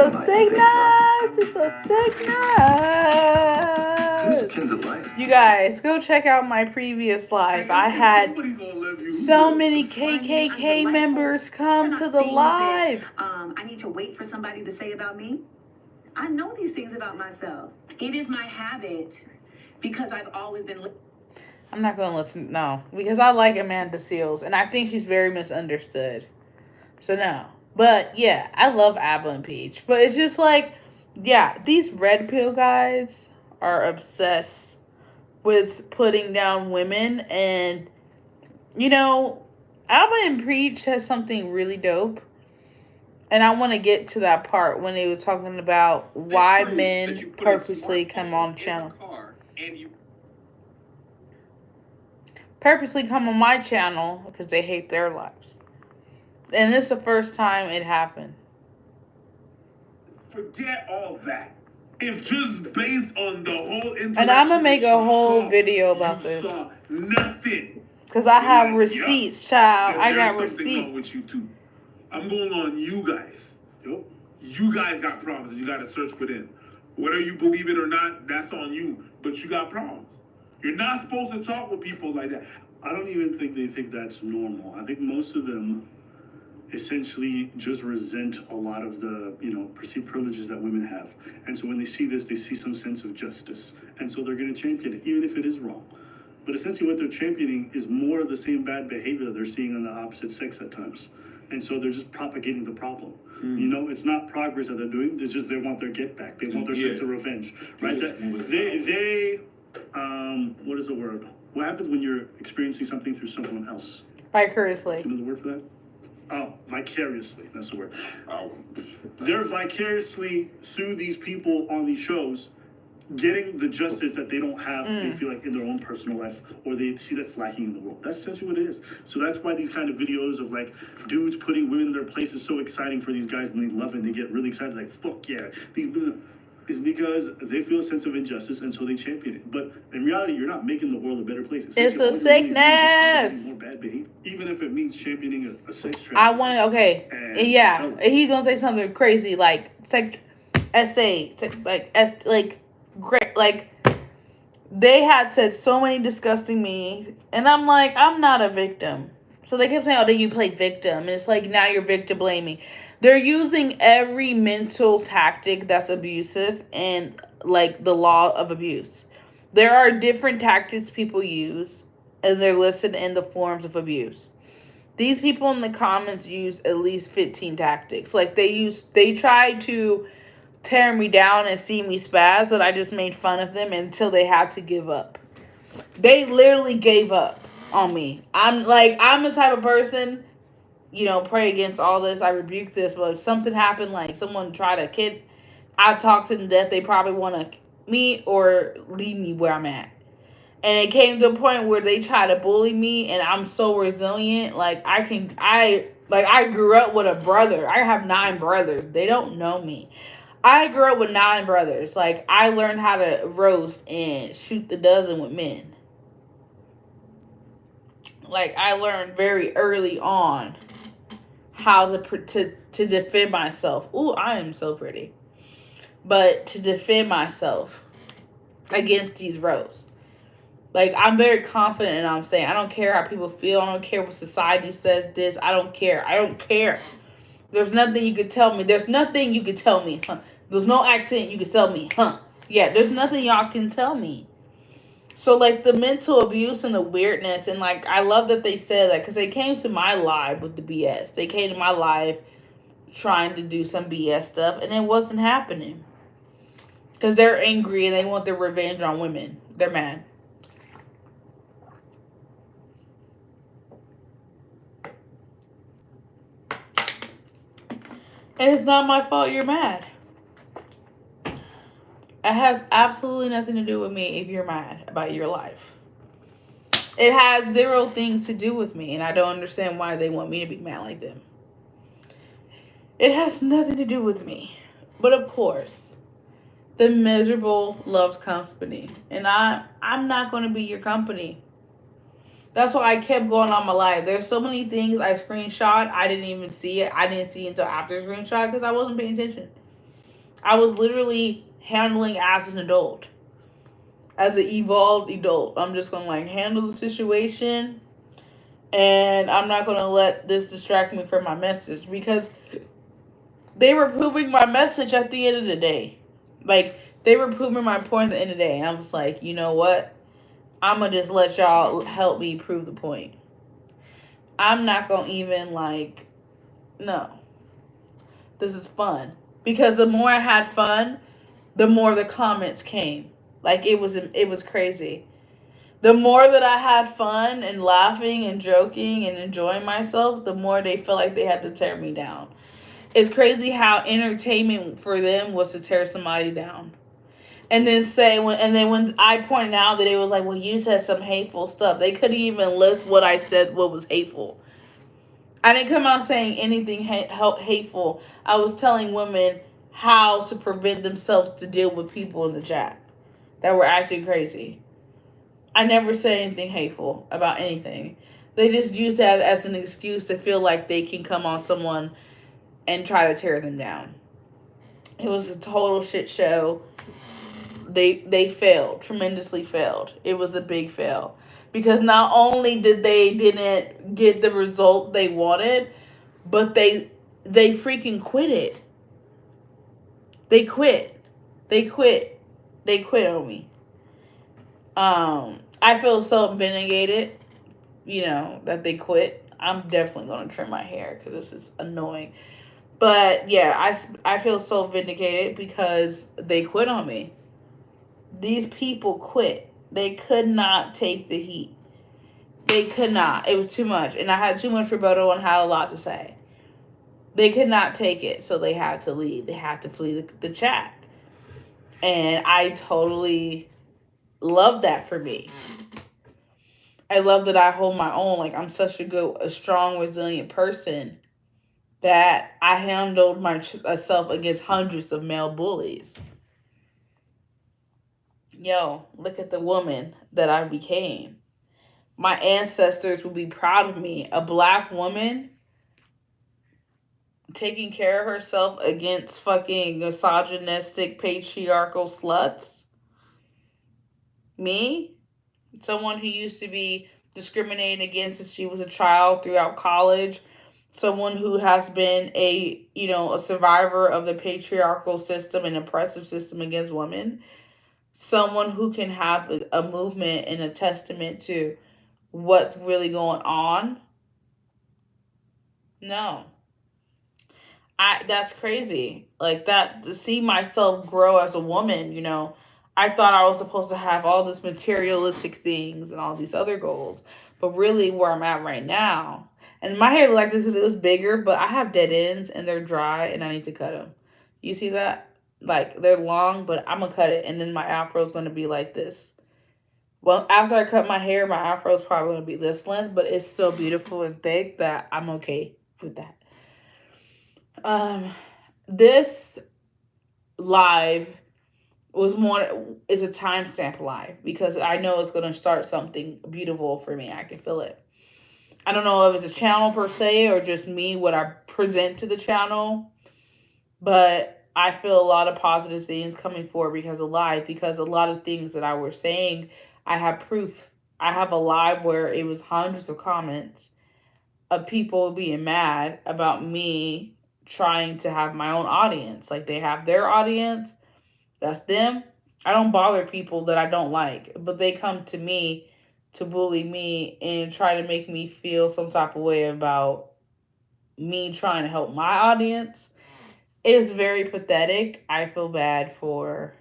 a sickness. It's a sickness. You guys, go check out my previous live. I had so many KKK members come to the live. I need to wait for somebody to say about me. I know these things about myself. It is my habit because I've always been... I'm not going to listen, no. Because I like Amanda Seales, and I think she's very misunderstood. So, no. But, yeah, I love Abba and Peach. But it's just like, yeah, these red pill guys are obsessed with putting down women. And, you know, Abba and Peach has something really dope. And I want to get to that part when they were talking about why men purposely come on channel. Purposely come on my channel because they hate their lives. And this is the first time it happened. Forget all that. If just based on the whole interaction, and I'm gonna make a whole video about this. Saw nothing. Because I have receipts, child. I got receipts. Wrong with you too. I'm going on you guys. Yo, you guys got problems and you got to search within. Whether you believe it or not, that's on you. But you got problems. You're not supposed to talk with people like that. I don't even think they think that's normal. I think most of them essentially just resent a lot of the, perceived privileges that women have. And so when they see this, they see some sense of justice. And so they're going to champion it, even if it is wrong. But essentially what they're championing is more of the same bad behavior that they're seeing on the opposite sex at times. And so they're just propagating the problem. It's not progress that they're doing. It's just they want their get back. They want their sense of revenge, right? What is the word? What happens when you're experiencing something through someone else? Vicariously. Do you know the word for that? Oh, vicariously. That's the word. They're vicariously, through these people on these shows, getting the justice that they don't have, they feel like, in their own personal life, or they see that's lacking in the world. That's essentially what it is. So that's why these kind of videos of, like, dudes putting women in their place is so exciting for these guys, and they love it, and they get really excited, like, fuck yeah. Is because they feel a sense of injustice, and so they champion it. But in reality, you're not making the world a better place. It's a sickness. More bad behavior, even if it means championing a sex trafficking. I want to, okay. Yeah, he's going to say something crazy, like, great, like, they had said so many disgusting me, and I'm like, I'm not a victim. So they kept saying, oh, then you played victim, and it's like, now you're victim blaming. They're using every mental tactic that's abusive and, like, the law of abuse. There are different tactics people use, and they're listed in the forms of abuse. These people in the comments use at least 15 tactics. Like, they tried to tear me down and see me spaz, but I just made fun of them until they had to give up. They literally gave up on me. I'm the type of person, pray against all this. I rebuke this, but if something happened, like someone tried to kid, I talk to them to death. They probably want to me or leave me where I'm at. And it came to a point where they try to bully me, and I'm so resilient. Like, I grew up with a brother. I have 9 brothers. They don't know me. I grew up with 9 brothers. Like, I learned how to roast and shoot the dozen with men. Like, I learned very early on how to defend myself. Ooh, I am so pretty. But to defend myself against these roasts. Like, I'm very confident in what I'm saying. I don't care how people feel. I don't care what society says this. I don't care. I don't care. There's nothing you could tell me. There's nothing you could tell me. Huh? There's no accent you could tell me. Huh? Yeah, there's nothing y'all can tell me. So, like, the mental abuse and the weirdness, and, like, I love that they said that because they came to my live with the BS. They came to my live trying to do some BS stuff, and it wasn't happening. Because they're angry and they want their revenge on women. They're mad. And it's not my fault you're mad. It has absolutely nothing to do with me if you're mad about your life. It has 0 things to do with me, and I don't understand why they want me to be mad like them. It has nothing to do with me. But of course, the miserable loves company. And I'm not going to be your company. That's why I kept going on my live. There's so many things I screenshot. I didn't even see it. I didn't see it until after screenshot because I wasn't paying attention. I was literally handling as an adult. As an evolved adult. I'm just going to like handle the situation. And I'm not going to let this distract me from my message. Because they were proving my message at the end of the day. Like, they were proving my point at the end of the day. And I was like, you know what? I'm going to just let y'all help me prove the point. I'm not going to even like, no. This is fun. Because the more I had fun, the more the comments came. Like, it was crazy. The more that I had fun and laughing and joking and enjoying myself, the more they felt like they had to tear me down. It's crazy how entertainment for them was to tear somebody down. And then when I pointed out that it was like, well, you said some hateful stuff, they couldn't even list what I said, what was hateful. I didn't come out saying anything hateful. I was telling women how to prevent themselves to deal with people in the chat that were acting crazy. I never said anything hateful about anything. They just use that as an excuse to feel like they can come on someone and try to tear them down. It was a total shit show. They failed, tremendously failed. It was a big fail. Because not only did they didn't get the result they wanted, but they freaking quit it. They quit. They quit on me. I feel so vindicated, that they quit. I'm definitely going to trim my hair because this is annoying. But yeah, I feel so vindicated because they quit on me. These people quit. They could not take the heat. They could not. It was too much. And I had too much rebuttal and had a lot to say. They could not take it, so they had to leave. They had to flee the chat. And I totally love that for me. I love that I hold my own. Like, I'm such a strong, resilient person that I handled myself against hundreds of male bullies. Yo, look at the woman that I became. My ancestors would be proud of me. A black woman taking care of herself against fucking misogynistic, patriarchal sluts. Me? Someone who used to be discriminated against since she was a child throughout college. Someone who has been a survivor of the patriarchal system and oppressive system against women. Someone who can have a movement and a testament to what's really going on. No. That's crazy. Like, that, to see myself grow as a woman, I thought I was supposed to have all this materialistic things and all these other goals. But really where I'm at right now, and my hair like this because it was bigger, but I have dead ends and they're dry and I need to cut them. You see that? Like, they're long, but I'm going to cut it. And then my afro is going to be like this. Well, after I cut my hair, my afro is probably going to be this length, but it's so beautiful and thick that I'm okay with that. This live is a timestamp live because I know it's going to start something beautiful for me. I can feel it. I don't know if it's a channel per se or just me, what I present to the channel, but I feel a lot of positive things coming forward because a lot of things that I was saying, I have proof. I have a live where it was hundreds of comments of people being mad about me trying to have my own audience. Like, they have their audience. That's them. I don't bother people that I don't like, but they come to me to bully me and try to make me feel some type of way about me trying to help my audience. It's very pathetic. I feel bad for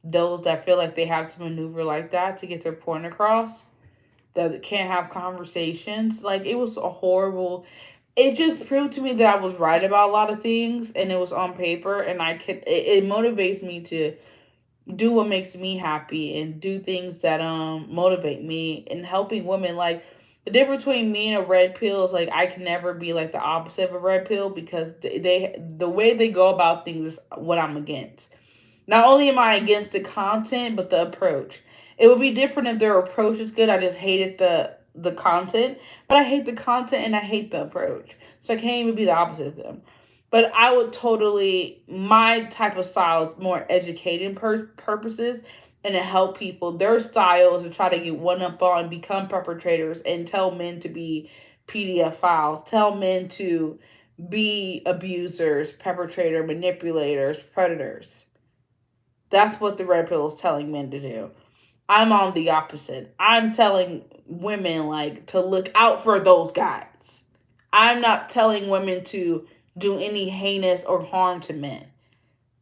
those that feel like they have to maneuver like that to get their point across, that can't have conversations. Like, it was a horrible... It just proved to me that I was right about a lot of things, and it was on paper, and it motivates me to do what makes me happy and do things that motivate me and helping women. Like, the difference between me and a red pill is, like, I can never be like the opposite of a red pill because the way they go about things is what I'm against. Not only am I against the content, but the approach. It would be different if their approach is good. I just hated the content, but I hate the content and I hate the approach. So I can't even be the opposite of them. But I would totally, my type of style is more educating purposes and to help people. Their style is to try to get one up on, become perpetrators, and tell men to be PDF files, tell men to be abusers, perpetrator, manipulators, predators. That's what the red pill is telling men to do. I'm on the opposite. I'm telling women like to look out for those guys. I'm not telling women to do any heinous or harm to men.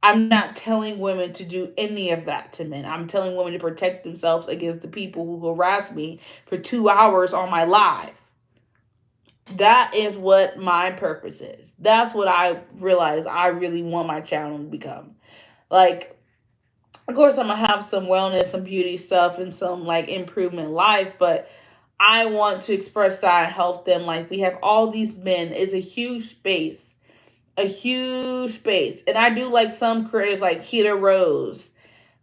I'm not telling women to do any of that to men. I'm telling women to protect themselves against the people who harass me for 2 hours on my live. That is what my purpose is. That's what I realize I really want my channel to become. Like, of course, I'm going to have some wellness, some beauty stuff, and some, like, improvement in life, but I want to express that and help them. Like, we have all these men. It's a huge space. A huge space. And I do like some creators like Keita Rose.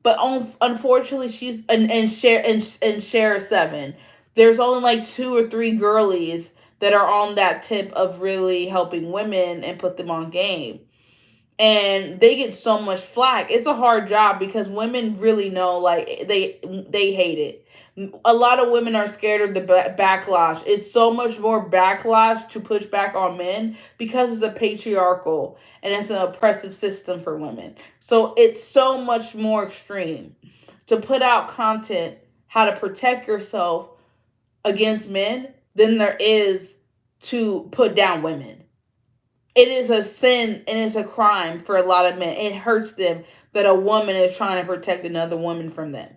But unfortunately, she's and Share 7. There's only like 2 or 3 girlies that are on that tip of really helping women and put them on game. And they get so much flack. It's a hard job because women really know, like, they hate it. A lot of women are scared of the backlash. It's so much more backlash to push back on men because it's a patriarchal and it's an oppressive system for women. So it's so much more extreme to put out content how to protect yourself against men than there is to put down women. It is a sin and it's a crime for a lot of men. It hurts them that a woman is trying to protect another woman from them.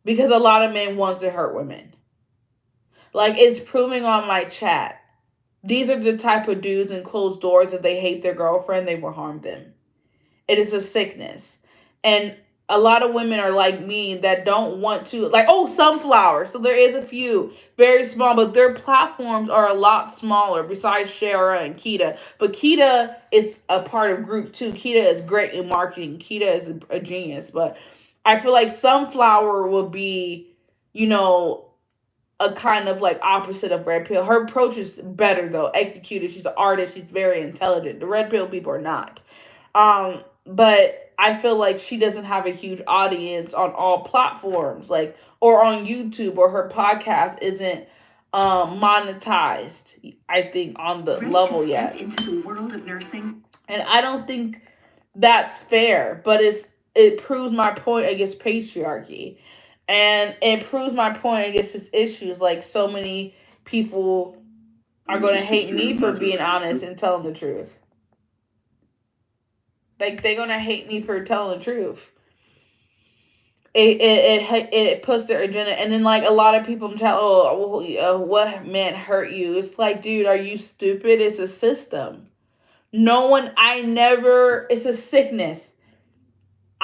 Because a lot of men wants to hurt women. Like, it's proving on my chat. These are the type of dudes in closed doors that they hate their girlfriend, they will harm them. It is a sickness. And a lot of women are like me that don't want to, like, Sunflower. So there is a few, very small, but their platforms are a lot smaller besides Shara and Keita. But Keita is a part of group 2. Keita is great in marketing. Keita is a genius. But I feel like Sunflower will be, a kind of like opposite of Red Pill. Her approach is better though, executed. She's an artist. She's very intelligent. The Red Pill people are not. But I feel like she doesn't have a huge audience on all platforms, like, or on YouTube, or her podcast isn't monetized, I think, on the level yet. Into the world of nursing. And I don't think that's fair, but it proves my point against patriarchy. And it proves my point against this issues. Like, so many people are going to hate me for being honest and telling the truth. Like, they're going to hate me for telling the truth. It puts their agenda. And then, like, a lot of people tell, what man hurt you? It's like, dude, are you stupid? It's a system. It's a sickness.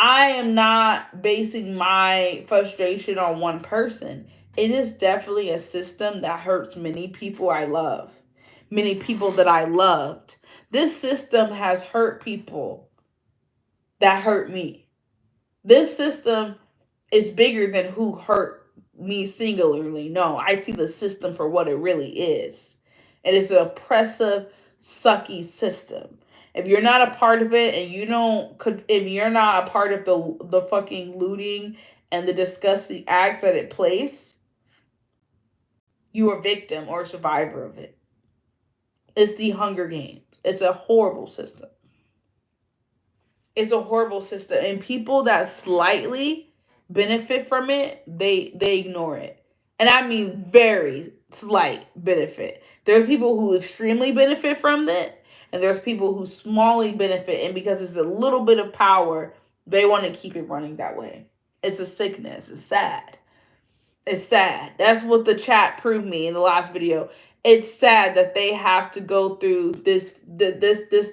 I am not basing my frustration on one person. It is definitely a system that hurts many people I love. Many people that I loved. This system has hurt people that hurt me. This system is bigger than who hurt me singularly. No, I see the system for what it really is. It is an oppressive, sucky system. If you're not a part of it, and if you're not a part of the fucking looting and the disgusting acts that it plays, you are a victim or a survivor of it. It's the Hunger Games. It's a horrible system. It's a horrible system. And people that slightly benefit from it, they ignore it. And I mean very slight benefit. There's people who extremely benefit from it. And there's people who smallly benefit, and because it's a little bit of power, they want to keep it running that way. It's a sickness. It's sad. It's sad. That's what the chat proved me in the last video. It's sad that they have to go through this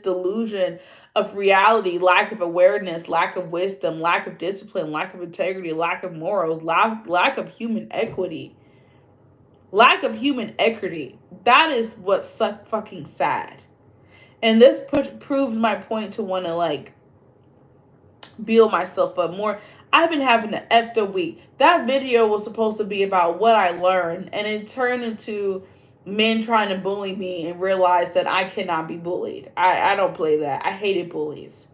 delusion of reality, lack of awareness, lack of wisdom, lack of discipline, lack of integrity, lack of morals, lack of human equity. Lack of human equity. That is what's fucking sad. And this proves my point to want to, like, build myself up more. I've been having an after week. That video was supposed to be about what I learned, and it turned into men trying to bully me and realize that I cannot be bullied. I don't play that. I hated bullies.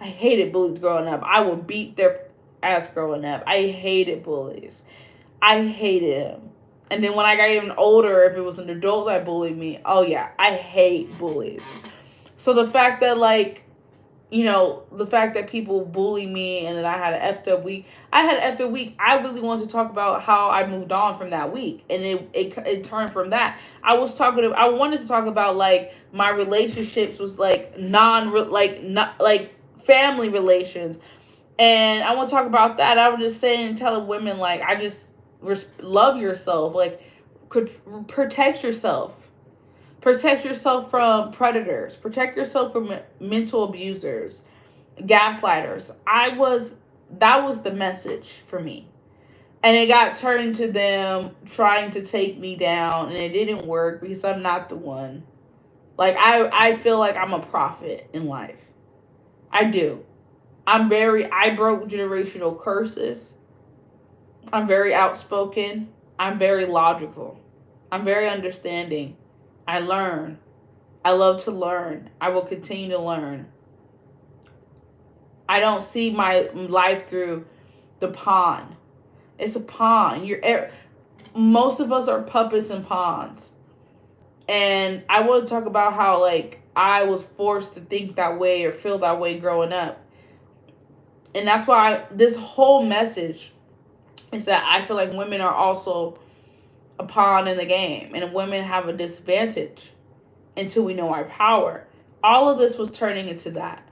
I hated bullies growing up. I would beat their ass growing up. I hated bullies. I hated them. And then when I got even older, if it was an adult that bullied me, oh yeah, I hate bullies. So the fact that, like, you know, the fact that people bully me and then I had an effed up week. I really wanted to talk about how I moved on from that week. And it turned from that. I wanted to talk about, like, my relationships was like not family relations. And I want to talk about that. I was just saying, telling women, like, I just love yourself. Like, protect yourself. Protect yourself from predators. Protect yourself from mental abusers, gaslighters. That was the message for me. And it got turned to them trying to take me down, and it didn't work because I'm not the one. Like, I feel like I'm a prophet in life. I do. I broke generational curses. I'm very outspoken. I'm very logical. I'm very understanding. I learn. I love to learn. I will continue to learn. I don't see my life through the pawn. It's a pawn. Most of us are puppets and pawns. And I want to talk about how, like, I was forced to think that way or feel that way growing up. And that's why this whole message is that I feel like women are also a pawn in the game, and women have a disadvantage until we know our power. All of this was turning into that.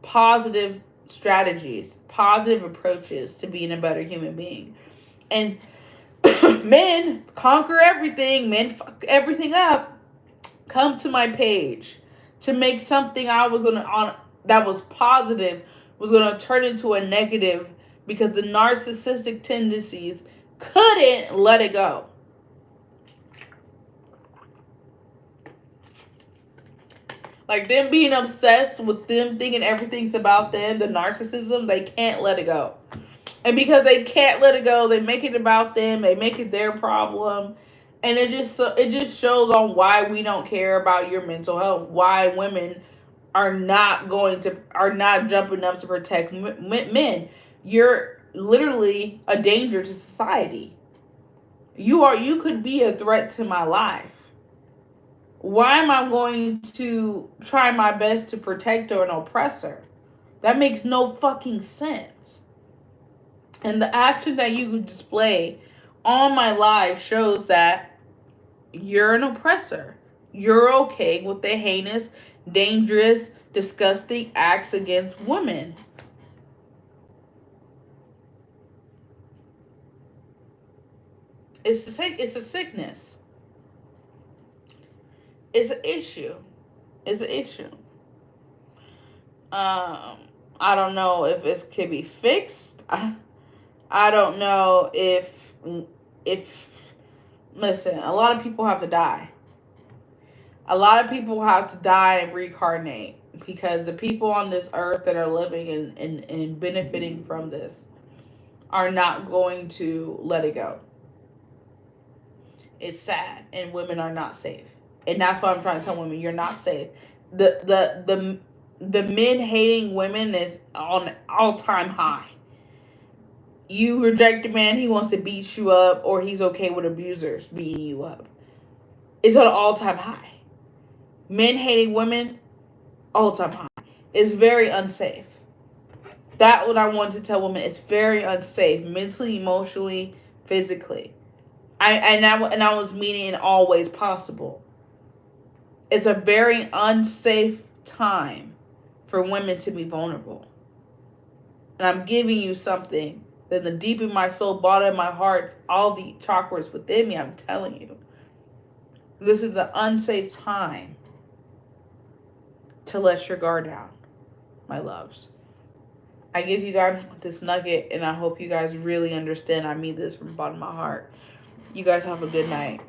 Positive strategies, positive approaches to being a better human being. And men conquer everything, men fuck everything up. Come to my page to make something that was positive was going to turn into a negative because the narcissistic tendencies couldn't let it go. Like, them being obsessed with them thinking everything's about them, the narcissism, they can't let it go. And because they can't let it go, they make it about them, they make it their problem. And it just shows on why we don't care about your mental health, why women are not jumping up to protect men. You're literally a danger to society. You could be a threat to my life. Why am I going to try my best to protect an oppressor? That makes no fucking sense. And the action that you display on my live shows that you're an oppressor. You're okay with the heinous, dangerous, disgusting acts against women. It's a sickness. It's an issue. It's an issue. I don't know if it can be fixed. I don't know if listen, a lot of people have to die. A lot of people have to die and reincarnate because the people on this earth that are living and benefiting from this are not going to let it go. It's sad, and women are not safe. And that's why I'm trying to tell women, you're not safe. The men hating women is on all-time high. You reject a man, he wants to beat you up, or he's okay with abusers beating you up. It's on an all-time high. Men hating women, all-time high. It's very unsafe. That's what I want to tell women. It's very unsafe, mentally, emotionally, physically. I was meaning in all ways possible. It's a very unsafe time for women to be vulnerable. And I'm giving you something that the deep in my soul, bottom of my heart, all the chakras within me, I'm telling you. This is an unsafe time to let your guard down, my loves. I give you guys this nugget, and I hope you guys really understand. I mean this from the bottom of my heart. You guys have a good night.